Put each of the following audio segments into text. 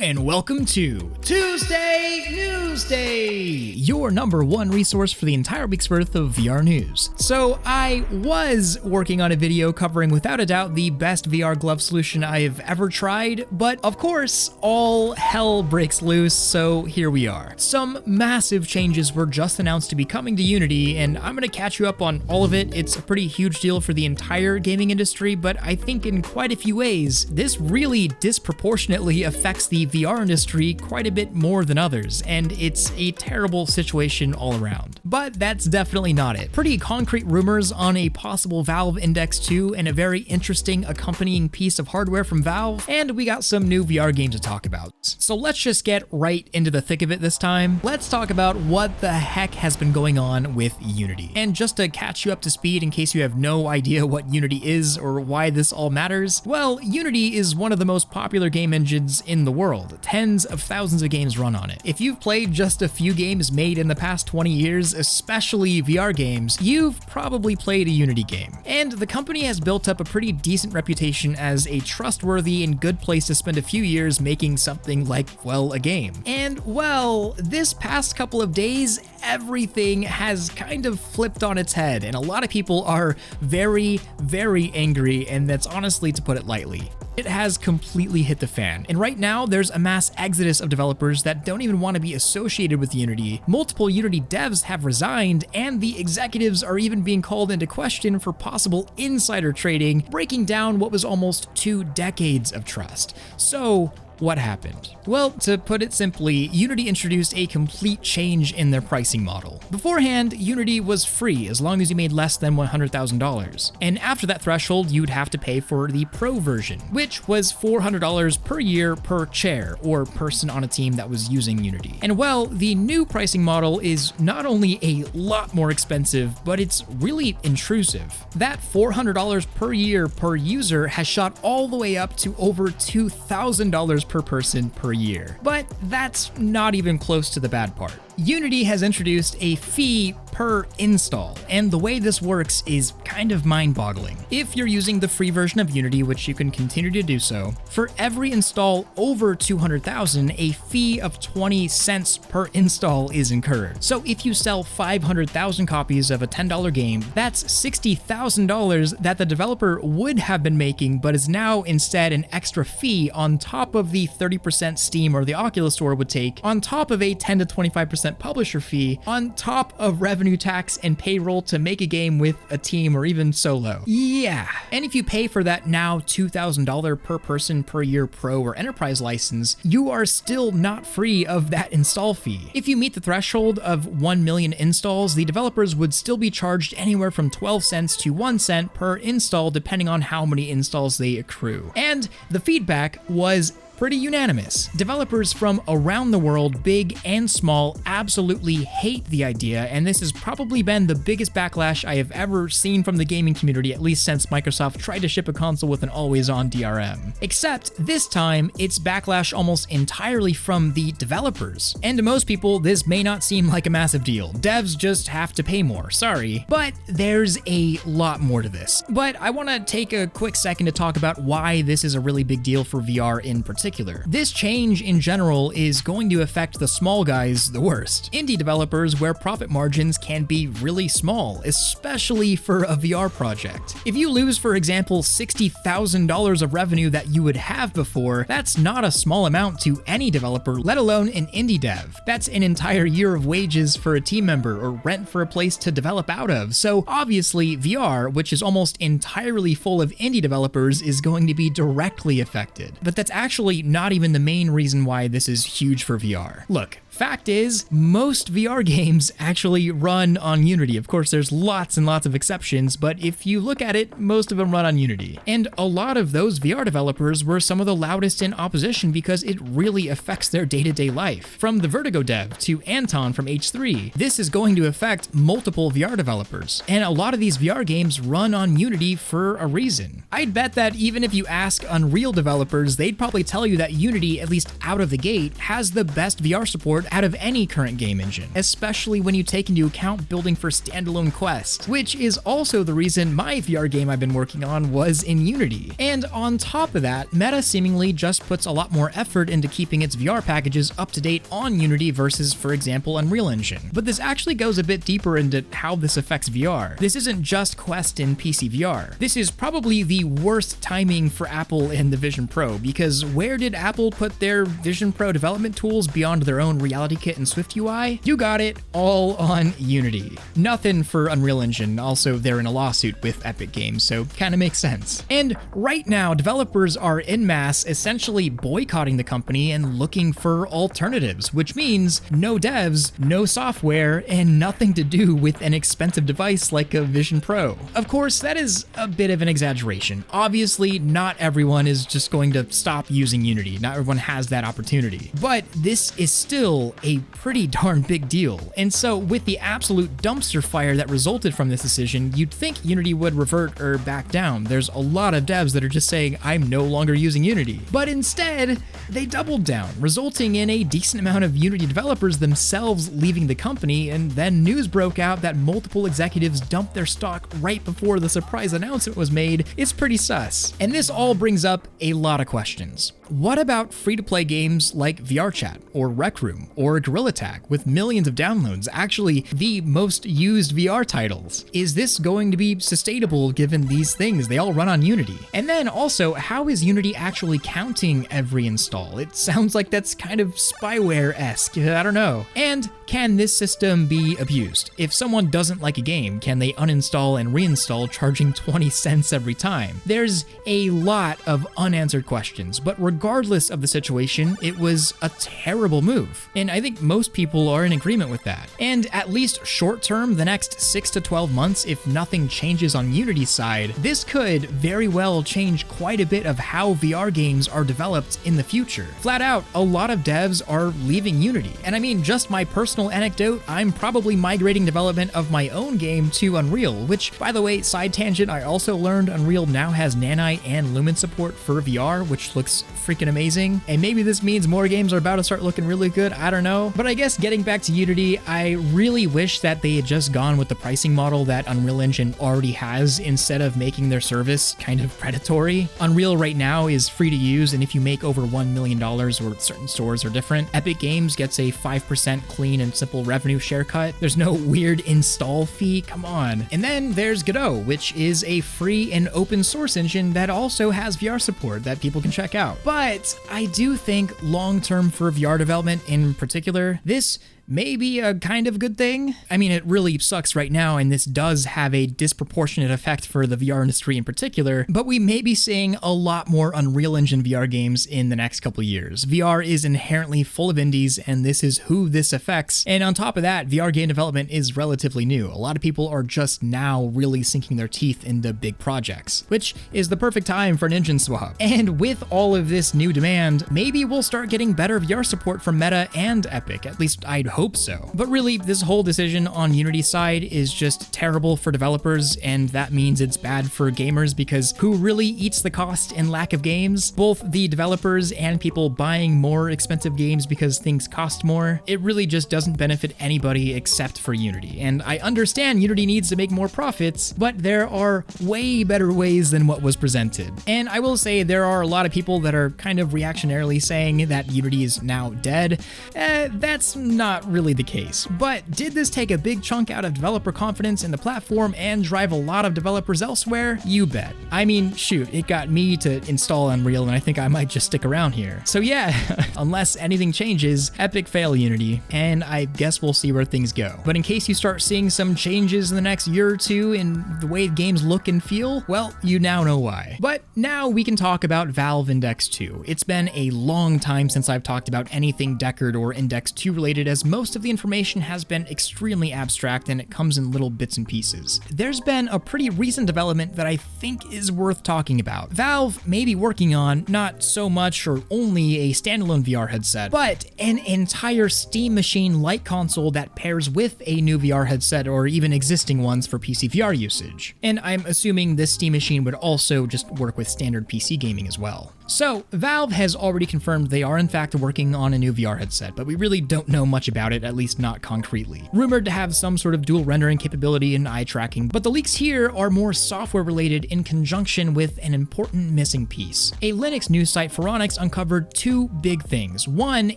and welcome to Tuesday Newsday, your #1 resource for the entire week's worth of VR news. So I was working on a video covering without a doubt the best VR glove solution I have ever tried, but of course all hell breaks loose, so here we are. Some massive changes were just announced to be coming to Unity, and I'm gonna catch you up on all of it. It's a pretty huge deal for the entire gaming industry, but I think in quite a few ways, this really disproportionately affects the VR industry quite a bit more than others, and it's a terrible situation all around. But that's definitely not it. Pretty concrete rumors on a possible Valve Index 2 and a very interesting accompanying piece of hardware from Valve, and we got some new VR games to talk about. So let's just get right into the thick of it this time. Let's talk about what the heck has been going on with Unity. And just to catch you up to speed in case you have no idea what Unity is or why this all matters, well, Unity is one of the most popular game engines in the world. Tens of thousands of games run on it. If you've played just a few games made in the past 20 years, especially VR games, you've probably played a Unity game. And the company has built up a pretty decent reputation as a trustworthy and good place to spend a few years making something like, well, a game. And well, this past couple of days, everything has kind of flipped on its head, and a lot of people are very, very angry, and that's honestly to put it lightly. It has completely hit the fan, and right now there's a mass exodus of developers that don't even want to be associated with Unity. Multiple Unity devs have resigned, and the executives are even being called into question for possible insider trading, breaking down what was almost 2 decades of trust. So, what happened? Well, to put it simply, Unity introduced a complete change in their pricing model. Beforehand, Unity was free as long as you made less than $100,000. And after that threshold, you'd have to pay for the Pro version, which was $400 per year per chair or person on a team that was using Unity. And well, the new pricing model is not only a lot more expensive, but it's really intrusive. That $400 per year per user has shot all the way up to over $2,000 per person per year. But that's not even close to the bad part. Unity has introduced a fee per install, and the way this works is kind of mind-boggling. If you're using the free version of Unity, which you can continue to do so, for every install over 200,000, a fee of 20 cents per install is incurred. So if you sell 500,000 copies of a $10 game, that's $60,000 that the developer would have been making, but is now instead an extra fee on top of the 30% Steam or the Oculus Store would take, on top of a 10 to 25% publisher fee, on top of revenue tax and payroll to make a game with a team or even solo. Yeah. And if you pay for that now $2,000 per person per year Pro or Enterprise license, you are still not free of that install fee. If you meet the threshold of 1 million installs, the developers would still be charged anywhere from 12 cents to 1 cent per install depending on how many installs they accrue. And the feedback was pretty unanimous. Developers from around the world, big and small, absolutely hate the idea, and this has probably been the biggest backlash I have ever seen from the gaming community, at least since Microsoft tried to ship a console with an always-on DRM. Except this time, it's backlash almost entirely from the developers. And to most people, this may not seem like a massive deal. Devs just have to pay more, sorry. But there's a lot more to this. But I want to take a quick second to talk about why this is a really big deal for VR in particular. This change in general is going to affect the small guys the worst. Indie developers where profit margins can be really small, especially for a VR project. If you lose, for example, $60,000 of revenue that you would have before, that's not a small amount to any developer, let alone an indie dev. That's an entire year of wages for a team member or rent for a place to develop out of. So obviously VR, which is almost entirely full of indie developers, is going to be directly affected. But that's actually not even the main reason why this is huge for VR. Look, fact is, most VR games actually run on Unity. Of course, there's lots and lots of exceptions, but if you look at it, most of them run on Unity. And a lot of those VR developers were some of the loudest in opposition because it really affects their day-to-day life. From the Vertigo dev to Anton from H3, this is going to affect multiple VR developers. And a lot of these VR games run on Unity for a reason. I'd bet that even if you ask Unreal developers, they'd probably tell tell you that Unity, at least out of the gate, has the best VR support out of any current game engine, especially when you take into account building for standalone quests, which is also the reason my VR game I've been working on was in Unity. And on top of that, Meta seemingly just puts a lot more effort into keeping its VR packages up to date on Unity versus, for example, Unreal Engine. But this actually goes a bit deeper into how this affects VR. This isn't just Quest in PC VR. This is probably the worst timing for Apple and the Vision Pro, because where did Apple put their Vision Pro development tools beyond their own Reality Kit and Swift UI? You got it, all on Unity. Nothing for Unreal Engine, also they're in a lawsuit with Epic Games, so kinda makes sense. And right now, developers are en masse essentially boycotting the company and looking for alternatives, which means no devs, no software, and nothing to do with an expensive device like a Vision Pro. Of course, that is a bit of an exaggeration. Obviously, not everyone is just going to stop using Unity. Not everyone has that opportunity. But this is still a pretty darn big deal. And so with the absolute dumpster fire that resulted from this decision, you'd think Unity would revert or back down. There's a lot of devs that are just saying, I'm no longer using Unity. But instead, they doubled down, resulting in a decent amount of Unity developers themselves leaving the company, and then news broke out that multiple executives dumped their stock right before the surprise announcement was made. It's pretty sus. And this all brings up a lot of questions. What about free-to-play games like VRChat or Rec Room or Gorilla Tag with millions of downloads, actually the most used VR titles? Is this going to be sustainable given these things? They all run on Unity. And then also, how is Unity actually counting every install? It sounds like that's kind of spyware-esque, I don't know. And can this system be abused? If someone doesn't like a game, can they uninstall and reinstall charging 20 cents every time? There's a lot of unanswered questions, but regardless of the situation, it was a terrible move. And I think most people are in agreement with that. And at least short term, the next 6 to 12 months, if nothing changes on Unity's side, this could very well change quite a bit of how VR games are developed in the future. Flat out, a lot of devs are leaving Unity. And I mean, just my personal anecdote, I'm probably migrating development of my own game to Unreal, which, by the way, side tangent, I also learned Unreal now has Nanite and Lumen support for VR, which looks freaking amazing. And maybe this means more games are about to start looking really good, I don't know. But I guess getting back to Unity, I really wish that they had just gone with the pricing model that Unreal Engine already has instead of making their service kind of predatory. Unreal right now is free to use, and if you make over $1 million, or certain stores are different, Epic Games gets a 5% clean and simple revenue share cut. There's no weird install fee, come on. And then there's Godot, which is a free and open source engine that also has VR support that people can check out. But I do think long-term for VR development in particular, this may be a kind of good thing. I mean, it really sucks right now, and this does have a disproportionate effect for the VR industry in particular, but we may be seeing a lot more Unreal Engine VR games in the next couple years. VR is inherently full of indies, and this is who this affects. And on top of that, VR game development is relatively new. A lot of people are just now really sinking their teeth into big projects, which is the perfect time for an engine swap. And with all of this new demand, maybe we'll start getting better VR support from Meta and Epic, at least I'd hope so. But really, this whole decision on Unity's side is just terrible for developers, and that means it's bad for gamers, because who really eats the cost and lack of games? Both the developers and people buying more expensive games because things cost more. It really just doesn't benefit anybody except for Unity. And I understand Unity needs to make more profits, but there are way better ways than what was presented. And I will say there are a lot of people that are kind of reactionarily saying that Unity is now dead. That's not really the case. But did this take a big chunk out of developer confidence in the platform and drive a lot of developers elsewhere? You bet. I mean, shoot, it got me to install Unreal, and I think I might just stick around here. So yeah, unless anything changes, epic fail Unity, and I guess we'll see where things go. But in case you start seeing some changes in the next year or two in the way games look and feel, well, you now know why. But now we can talk about Valve Index 2. It's been a long time since I've talked about anything Deckard or Index 2 related, as most of the information has been extremely abstract and it comes in little bits and pieces. There's been a pretty recent development that I think is worth talking about. Valve may be working on not so much or only a standalone VR headset, but an entire Steam Machine-like console that pairs with a new VR headset or even existing ones for PC VR usage. And I'm assuming this Steam Machine would also just work with standard PC gaming as well. So, Valve has already confirmed they are in fact working on a new VR headset, but we really don't know much about it, at least not concretely. Rumored to have some sort of dual rendering capability and eye tracking, but the leaks here are more software related in conjunction with an important missing piece. A Linux news site Phoronix uncovered two big things. One,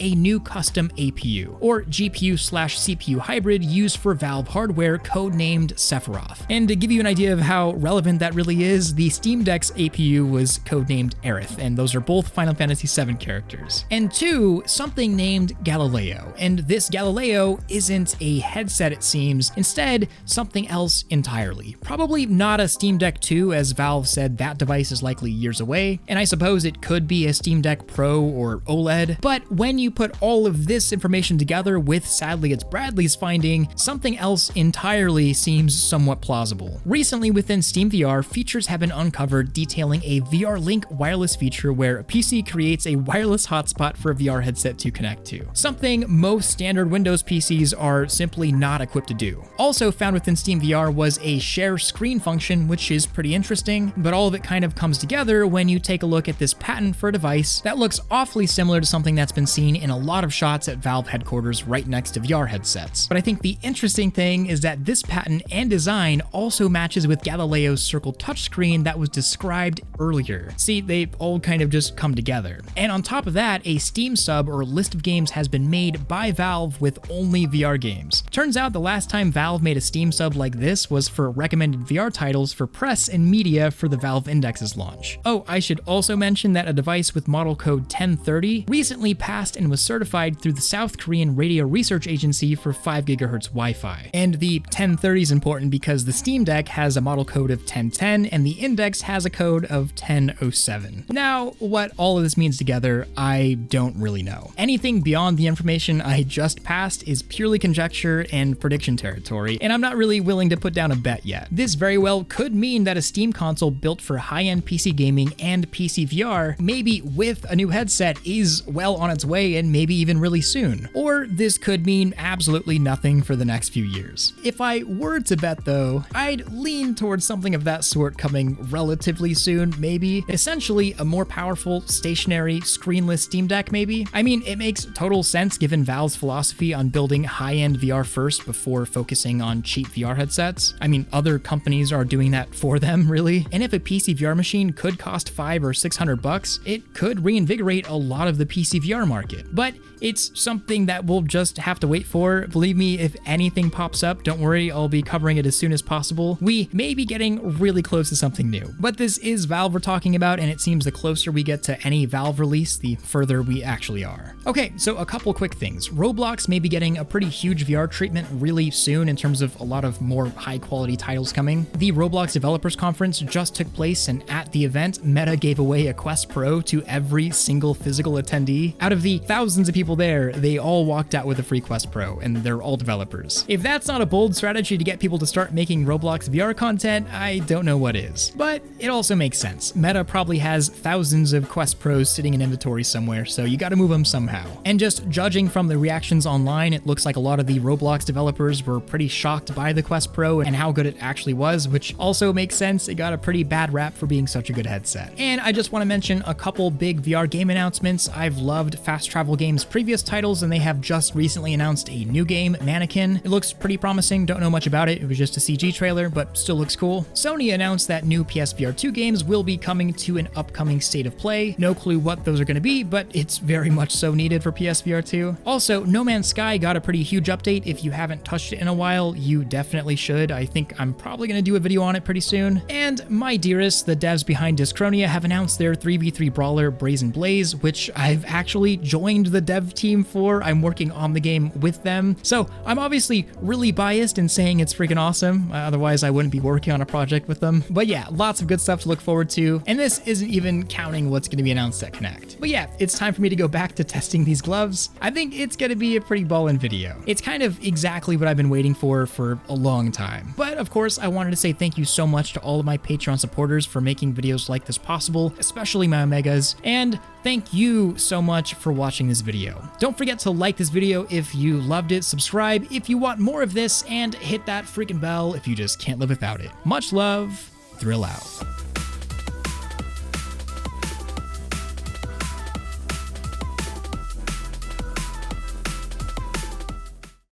a new custom APU, or GPU/CPU hybrid used for Valve hardware codenamed Sephiroth. And to give you an idea of how relevant that really is, the Steam Deck's APU was codenamed Aerith, and those are both Final Fantasy VII characters. And two, something named Galileo. And this Galileo isn't a headset, it seems, instead something else entirely. Probably not a Steam Deck 2, as Valve said that device is likely years away, and I suppose it could be a Steam Deck Pro or OLED, but when you put all of this information together with, sadly it's Bradley's finding, something else entirely seems somewhat plausible. Recently within Steam VR, features have been uncovered detailing a VR Link wireless feature where a PC creates a wireless hotspot for a VR headset to connect to. Something most standard Windows PCs are simply not equipped to do. Also found within Steam VR was a share screen function, which is pretty interesting, but all of it kind of comes together when you take a look at this patent for a device that looks awfully similar to something that's been seen in a lot of shots at Valve headquarters right next to VR headsets. But I think the interesting thing is that this patent and design also matches with Galileo's Circle touchscreen that was described earlier. See, they all kind of just come together. And on top of that, a Steam sub or list of games has been made by Valve with only VR games. Turns out the last time Valve made a Steam sub like this was for recommended VR titles for press and media for the Valve Index's launch. Oh, I should also mention that a device with model code 1030 recently passed and was certified through the South Korean Radio Research Agency for 5 GHz Wi-Fi. And the 1030 is important because the Steam Deck has a model code of 1010 and the Index has a code of 1007. Now, what all of this means together, I don't really know. Anything beyond the information I just passed is purely conjecture and prediction territory, and I'm not really willing to put down a bet yet. This very well could mean that a Steam console built for high-end PC gaming and PC VR, maybe with a new headset, is well on its way and maybe even really soon. Or this could mean absolutely nothing for the next few years. If I were to bet though, I'd lean towards something of that sort coming relatively soon, maybe. Essentially a more powerful, stationary, screenless Steam Deck maybe. I mean, it makes total sense given Valve's philosophy on building high-end VR first before focusing on cheap VR headsets. I mean, other companies are doing that for them, really. And if a PC VR machine could cost $500 or $600, it could reinvigorate a lot of the PC VR market. But it's something that we'll just have to wait for. Believe me, if anything pops up, don't worry, I'll be covering it as soon as possible. We may be getting really close to something new. But this is Valve we're talking about, and it seems the closer we get to any Valve release, the further we actually are. Okay, so a couple quick things. Roblox may be getting a pretty huge VR treatment really soon in terms of a lot of more high-quality titles coming. The Roblox Developers Conference just took place, and at the event, Meta gave away a Quest Pro to every single physical attendee. Out of the thousands of people there, they all walked out with a free Quest Pro, and they're all developers. If that's not a bold strategy to get people to start making Roblox VR content, I don't know what is. But it also makes sense. Meta probably has thousands of Quest Pros sitting in inventory somewhere, so you gotta move them somehow. And just judging from the reactions online, it looks like a lot of the Roblox developers were pretty shocked by the Quest Pro and how good it actually was, which also makes sense. It got a pretty bad rap for being such a good headset. And I just want to mention a couple big VR game announcements. I've loved Fast Travel Games' previous titles, and they have just recently announced a new game, Mannequin. It looks pretty promising, don't know much about it. It was just a CG trailer, but still looks cool. Sony announced that new PSVR 2 games will be coming to an upcoming State of Play. No clue what those are going to be, but it's very much so needed for PSVR 2. Also, No Man's Sky got a pretty huge update. If you haven't touched it in a while, you definitely should. I think I'm probably going to do a video on it pretty soon. And My Dearest, the devs behind Dyschronia, have announced their 3v3 brawler Brazen Blaze, which I've actually joined the dev team for. I'm working on the game with them. So I'm obviously really biased in saying it's freaking awesome. Otherwise, I wouldn't be working on a project with them. But yeah, lots of good stuff to look forward to. And this isn't even counting what's going to be announced at Connect. But yeah, it's time for me to go back to testing these gloves. I think it's going to be a pretty ballin' video. It's kind of exactly what I've been waiting for a long time. But of course, I wanted to say thank you so much to all of my Patreon supporters for making videos like this possible, especially my Omegas, and thank you so much for watching this video. Don't forget to like this video if you loved it, subscribe if you want more of this, and hit that freaking bell if you just can't live without it. Much love, Thrill out.